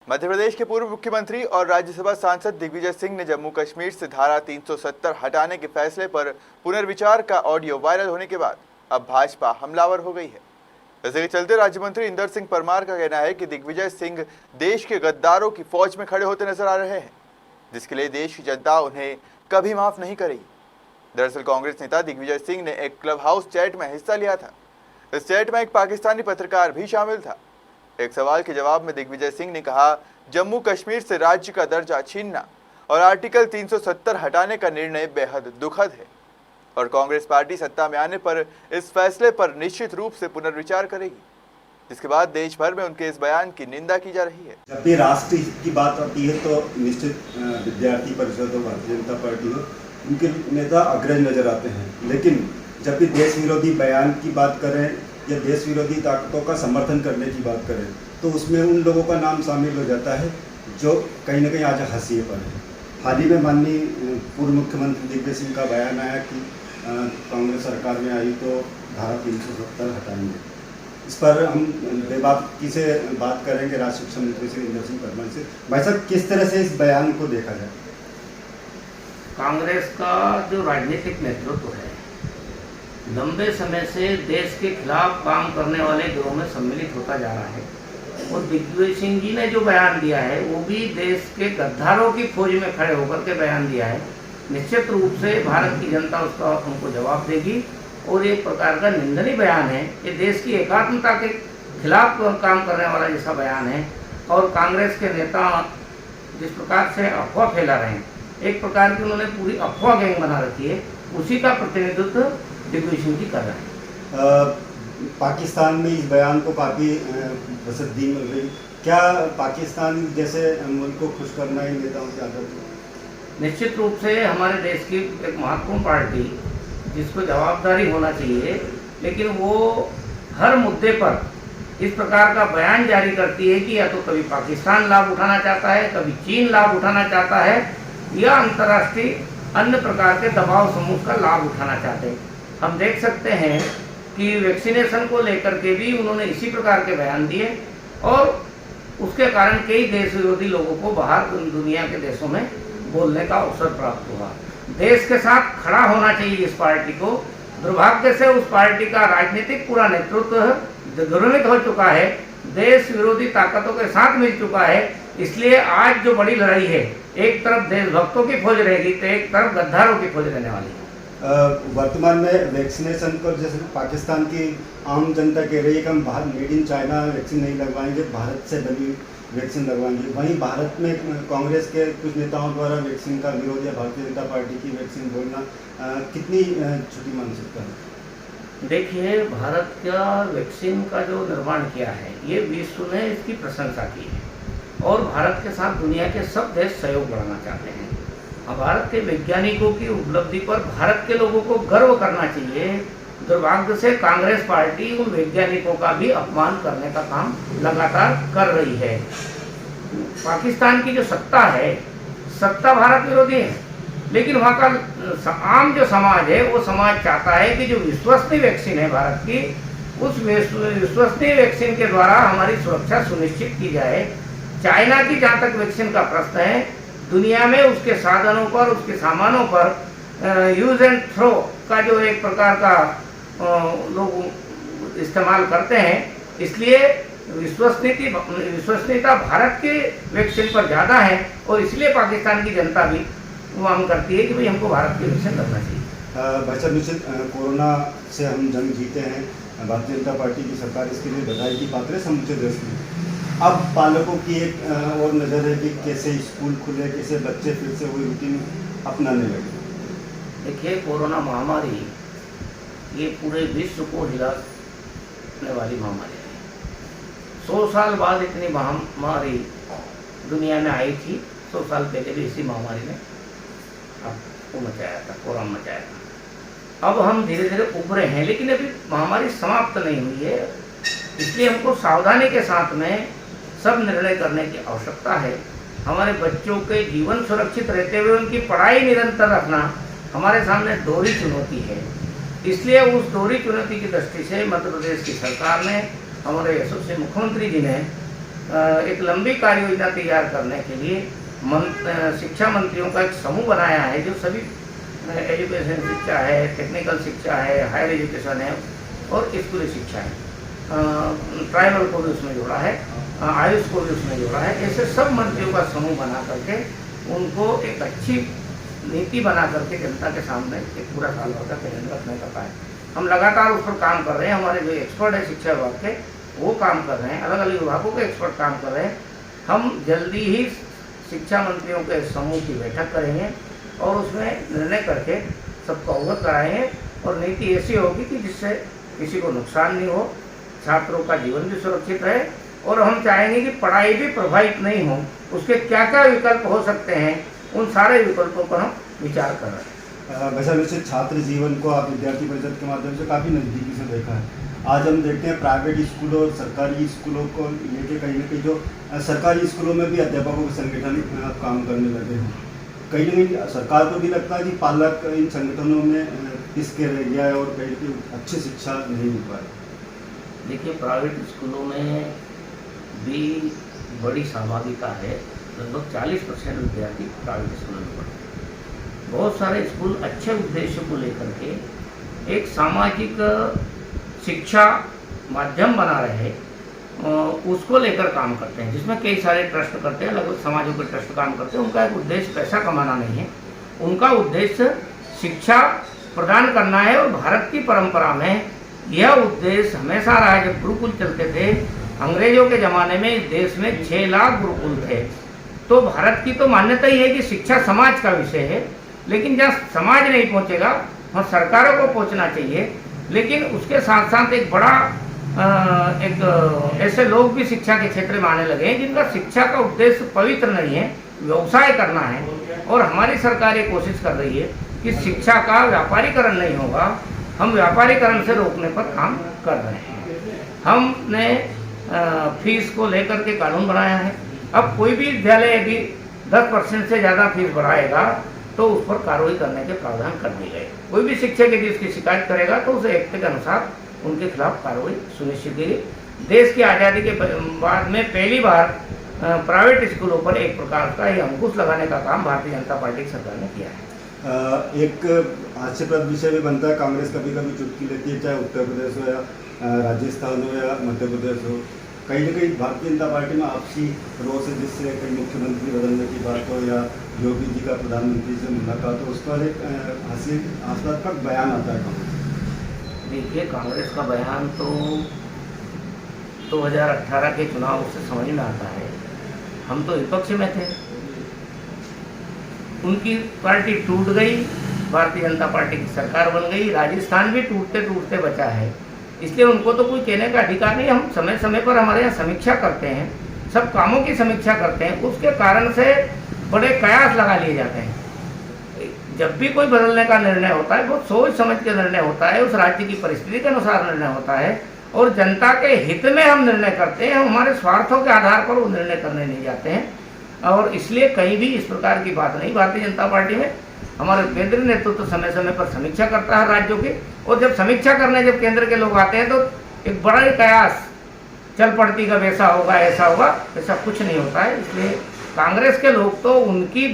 मध्य प्रदेश के पूर्व मुख्यमंत्री और राज्यसभा सांसद दिग्विजय सिंह ने जम्मू कश्मीर से धारा 370 हटाने के फैसले पर पुनर्विचार का ऑडियो वायरल होने के बाद अब भाजपा हमलावर हो गई है। इसके चलते राज्य मंत्री इंदर सिंह परमार का कहना है कि दिग्विजय सिंह देश के गद्दारों की फौज में खड़े होते नजर आ रहे हैं, जिसके लिए देश की जनता उन्हें कभी माफ नहीं करेगी। दरअसल कांग्रेस नेता दिग्विजय सिंह ने एक क्लब हाउस चैट में हिस्सा लिया था। इस चैट में एक पाकिस्तानी पत्रकार भी शामिल था। एक सवाल के जवाब में दिग्विजय सिंह ने कहा, जम्मू कश्मीर से राज्य का दर्जा छीनना और आर्टिकल 370 हटाने का निर्णय बेहद दुखद है और कांग्रेस पार्टी सत्ता में आने पर इस फैसले पर निश्चित रूप से पुनर्विचार करेगी, जिसके बाद देश भर में उनके इस बयान की निंदा की जा रही है। जब भी राष्ट्र हित की बात आती है तो निश्चित विद्यार्थी परिषद हो, भारतीय जनता पार्टी हो, उनके नेता अग्रज नजर आते हैं। लेकिन जब भी देश विरोधी बयान की बात करें या देश विरोधी ताकतों का समर्थन करने की बात करें तो उसमें उन लोगों का नाम शामिल हो जाता है जो कहीं ना कहीं आज हाशिए पर है। हाल ही में माननीय पूर्व मुख्यमंत्री दिग्विजय सिंह का बयान आया कि कांग्रेस सरकार में आई तो धारा 370 हटाएंगे। इस पर हम बेबाकी से बात करेंगे राज्य शिक्षा मंत्री श्री इंदर सिंह परमार से। भाई साहब, किस तरह से इस बयान को देखा जाए? कांग्रेस का जो राजनीतिक नेतृत्व है लंबे समय से देश के खिलाफ काम करने वाले गिरोह में सम्मिलित होता जा रहा है और दिग्विजय सिंह जी ने जो बयान दिया है वो भी देश के गद्दारों की फौज में खड़े होकर के बयान दिया है। निश्चित रूप से भारत की जनता उसका उनको जवाब देगी और एक प्रकार का निंदनीय बयान है। ये देश की एकात्मता के खिलाफ काम करने वाला जैसा बयान है और कांग्रेस के नेता जिस प्रकार से अफवाह फैला रहे हैं, एक प्रकार की उन्होंने पूरी अफवाह गैंग बना रखी है, उसी का प्रतिनिधित्व दिग्विजय सिंह जी कर रहे हैं। पाकिस्तान में इस बयान को काफ़ी प्रसिद्धि मिल रही। क्या पाकिस्तान जैसे मुल्क को खुश करना ही नेताओं की आदत है? निश्चित रूप से हमारे देश की एक महत्वपूर्ण पार्टी जिसको जवाबदारी होना चाहिए, लेकिन वो हर मुद्दे पर इस प्रकार का बयान जारी करती है कि या तो कभी पाकिस्तान लाभ उठाना चाहता है, कभी चीन लाभ उठाना चाहता है या अंतर्राष्ट्रीय अन्य प्रकार के दबाव समूह का लाभ उठाना चाहते हैं। हम देख सकते हैं कि वैक्सीनेशन को लेकर के भी उन्होंने इसी प्रकार के बयान दिए और उसके कारण कई देश विरोधी लोगों को बाहर दुनिया के देशों में बोलने का अवसर प्राप्त हुआ। देश के साथ खड़ा होना चाहिए इस पार्टी को। दुर्भाग्य से उस पार्टी का राजनीतिक पूरा नेतृत्व दुर्नीत हो चुका है, देश विरोधी ताकतों के साथ मिल चुका है। इसलिए आज जो बड़ी लड़ाई है, एक तरफ देशभक्तों की फौज रहेगी तो एक तरफ गद्दारों की फौज रहने वाली है। वर्तमान में वैक्सीनेशन को जैसे पाकिस्तान की आम जनता कह रही है कि हम बाहर मेड इन चाइना वैक्सीन नहीं लगवाएंगे, भारत से बनी वैक्सीन लगवाएंगे। वहीं भारत में कांग्रेस के कुछ नेताओं द्वारा वैक्सीन का विरोध या भारतीय जनता पार्टी की वैक्सीन बोलना कितनी झूठी मानसिकता है? देखिए, भारत का वैक्सीन का जो निर्माण किया है ये विश्व ने इसकी प्रशंसा की है और भारत के साथ दुनिया के सब देश सहयोग बढ़ाना चाहते हैं। भारत के वैज्ञानिकों की उपलब्धि पर भारत के लोगों को गर्व करना चाहिए। दुर्भाग्य से कांग्रेस पार्टी उन वैज्ञानिकों का भी अपमान करने का काम लगातार कर रही है। पाकिस्तान की जो सत्ता है, सत्ता भारत विरोधी है, लेकिन वहाँ का आम जो समाज है वो समाज चाहता है कि जो विश्वसनीय वैक्सीन है भारत की, उस विश्वसनीय वैक्सीन के द्वारा हमारी सुरक्षा सुनिश्चित की जाए। चाइना की जहाँ तक वैक्सीन का प्रश्न है, दुनिया में उसके साधनों पर, उसके सामानों पर यूज एंड थ्रो का जो एक प्रकार का लोग इस्तेमाल करते हैं, इसलिए विश्वसनीयता भारत के वैक्सीन पर ज़्यादा है और इसलिए पाकिस्तान की जनता भी मांग करती है कि भाई हमको भारत की वैक्सीन लगना चाहिए। भाई साहब, निश्चित कोरोना से हम जंग जीते हैं, भारतीय जनता पार्टी की सरकार इसके लिए बधाई की पात्र है समूचे देश में। अब पालकों की एक और नज़र है कि कैसे स्कूल खुले, कैसे बच्चे फिर से वही रूटीन अपनाने लगे। देखिए, कोरोना महामारी ये पूरे विश्व को हिलाने वाली महामारी है। 100 साल बाद इतनी महामारी दुनिया में आई थी। 100 साल पहले भी इसी महामारी ने आपको मचाया था, कोरोना मचाया था। अब हम धीरे धीरे उभरे हैं, लेकिन अभी महामारी समाप्त नहीं हुई है। इसलिए हमको सावधानी के साथ में सब निर्णय करने की आवश्यकता है। हमारे बच्चों के जीवन सुरक्षित रहते हुए उनकी पढ़ाई निरंतर रखना हमारे सामने दोहरी चुनौती है। इसलिए उस दोहरी चुनौती की दृष्टि से मध्य प्रदेश की सरकार ने, हमारे यशस्वी मुख्यमंत्री जी ने एक लंबी कार्य योजना तैयार करने के लिए शिक्षा मंत्रियों का एक समूह बनाया है, जो सभी एजुकेशन शिक्षा है, टेक्निकल शिक्षा है, हायर एजुकेशन है और स्कूली शिक्षा है, ट्राइबल को भी उसमें जोड़ा है, आयुष को भी उसमें जोड़ा है। ऐसे सब मंत्रियों का समूह बना करके उनको एक अच्छी नीति बना करके जनता के सामने एक पूरा साल भर का कैलेंडर रखने का है। हम लगातार उस पर काम कर रहे हैं। हमारे जो एक्सपर्ट है शिक्षा विभाग के, वो काम कर रहे हैं, अलग अलग विभागों के एक्सपर्ट काम कर रहे हैं। हम जल्दी ही शिक्षा मंत्रियों के समूह की बैठक करेंगे और उसमें निर्णय करके सबको अवगत कराएंगे और नीति ऐसी होगी कि जिससे किसी को नुकसान नहीं हो, छात्रों का जीवन भी सुरक्षित रहे और हम चाहेंगे कि पढ़ाई भी प्रभावित नहीं हो। उसके क्या क्या विकल्प हो सकते हैं, उन सारे विकल्पों पर हम विचार कर रहे हैं। वैसे वैसे छात्र जीवन को आप विद्यार्थी परिषद के माध्यम से काफ़ी नज़दीकी से देखा है। आज हम देखते हैं प्राइवेट स्कूलों और सरकारी स्कूलों को लेके कहीं ना कहीं जो सरकारी स्कूलों में भी अध्यापकों के संगठन काम करने लगे हैं। कहीं ना कहीं सरकार को भी लगता है कि पालक इन संगठनों में पिस के रह गया है और कहीं की अच्छी शिक्षा नहीं मिल पा रही। देखिए, प्राइवेट स्कूलों में भी बड़ी सहभागिता है। लगभग 40% विद्यार्थी प्राइवेट स्कूलों में पढ़ते हैं। बहुत सारे स्कूल अच्छे उद्देश्य को लेकर के एक सामाजिक शिक्षा माध्यम बना रहे हैं, उसको लेकर काम करते हैं, जिसमें कई सारे ट्रस्ट करते हैं, लगभग समाजों के ट्रस्ट काम करते हैं। उनका एक उद्देश्य पैसा कमाना नहीं है, उनका उद्देश्य शिक्षा प्रदान करना है। और भारत की परंपरा में यह उद्देश्य हमेशा रहा है। जब गुरुकुल चलते थे अंग्रेजों के ज़माने में, इस देश में 6 लाख गुरुकुल थे। तो भारत की तो मान्यता ही है कि शिक्षा समाज का विषय है, लेकिन जहाँ समाज नहीं पहुँचेगा वहाँ सरकारों को पहुँचना चाहिए। लेकिन उसके साथ साथ एक बड़ा ऐसे लोग भी शिक्षा के क्षेत्र में आने लगे हैं जिनका शिक्षा का उद्देश्य पवित्र नहीं है, व्यवसाय करना है। और हमारी सरकार ये कोशिश कर रही है कि शिक्षा का व्यापारीकरण नहीं होगा। हम व्यापारीकरण से रोकने पर काम कर रहे हैं। हमने फीस को लेकर के कानून बनाया है। अब कोई भी विद्यालय यदि 10% से ज़्यादा फीस बढ़ाएगा तो उस पर कार्रवाई करने के प्रावधान कर दिए गए। कोई भी शिक्षक यदि उसकी शिकायत करेगा तो उसे एक्ट के अनुसार उनके खिलाफ कार्रवाई सुनिश्चित की। देश की आज़ादी के बाद में पहली बार प्राइवेट स्कूलों पर एक प्रकार का ये अंकुश लगाने का काम भारतीय जनता पार्टी की सरकार ने किया है। एक हास्यप्रद विषय भी बनता है, कांग्रेस कभी कभी चुटकी लेती है, चाहे उत्तर प्रदेश हो या राजस्थान हो या मध्य प्रदेश हो। कहीं ना कहीं भारतीय जनता पार्टी में आपसी रोष है, जिससे कहीं मुख्यमंत्री बदलने की बात हो या योगी जी का प्रधानमंत्री से मुलाकात हो, उस पर एक हास्यास्पद बयान आता है कांग्रेस। देखिए, कांग्रेस का बयान तो 2018 के चुनाव से समझ में आता है। हम तो विपक्ष में थे, उनकी पार्टी टूट गई, भारतीय जनता पार्टी की सरकार बन गई। राजस्थान भी टूटते टूटते बचा है, इसलिए उनको तो कोई कहने का अधिकार नहीं। हम समय समय पर हमारे यहाँ समीक्षा करते हैं, सब कामों की समीक्षा करते हैं, उसके कारण से बड़े कयास लगा लिए जाते हैं। जब भी कोई बदलने का निर्णय होता है बहुत सोच समझ के निर्णय होता है, उस राज्य की परिस्थिति के अनुसार निर्णय होता है और जनता के हित में हम निर्णय करते हैं। हमारे स्वार्थों के आधार पर वो निर्णय करने नहीं जाते हैं और इसलिए कहीं भी इस प्रकार की बात नहीं। भारतीय जनता पार्टी में हमारे केंद्रीय नेतृत्व समय समय पर समीक्षा करता है राज्यों की, और जब समीक्षा करने जब केंद्र के लोग आते हैं तो एक बड़ा ही कयास चल पड़ती का वैसा होगा ऐसा होगा, ऐसा कुछ नहीं होता है। इसलिए कांग्रेस के लोग तो उनकी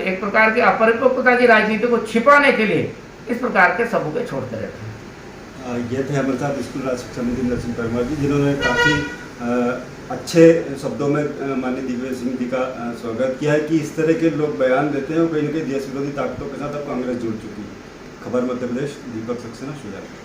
एक प्रकार की अपरिपक्वता की राजनीति को छिपाने के लिए इस प्रकार के सबूत छोड़ते रहते हैं। ये थे हमारे साथ स्कूल राज्य शिक्षा मंत्री नरसिंह परमार जी, जिन्होंने काफ़ी अच्छे शब्दों में माननीय दिग्विजय सिंह जी का स्वागत किया है कि इस तरह के लोग बयान देते हैं और कहीं ना कहीं देश विरोधी ताकतों के साथ अब कांग्रेस जुड़ चुकी है। खबर मध्य प्रदेश, दीपक सक्सेना, शुजालपुर।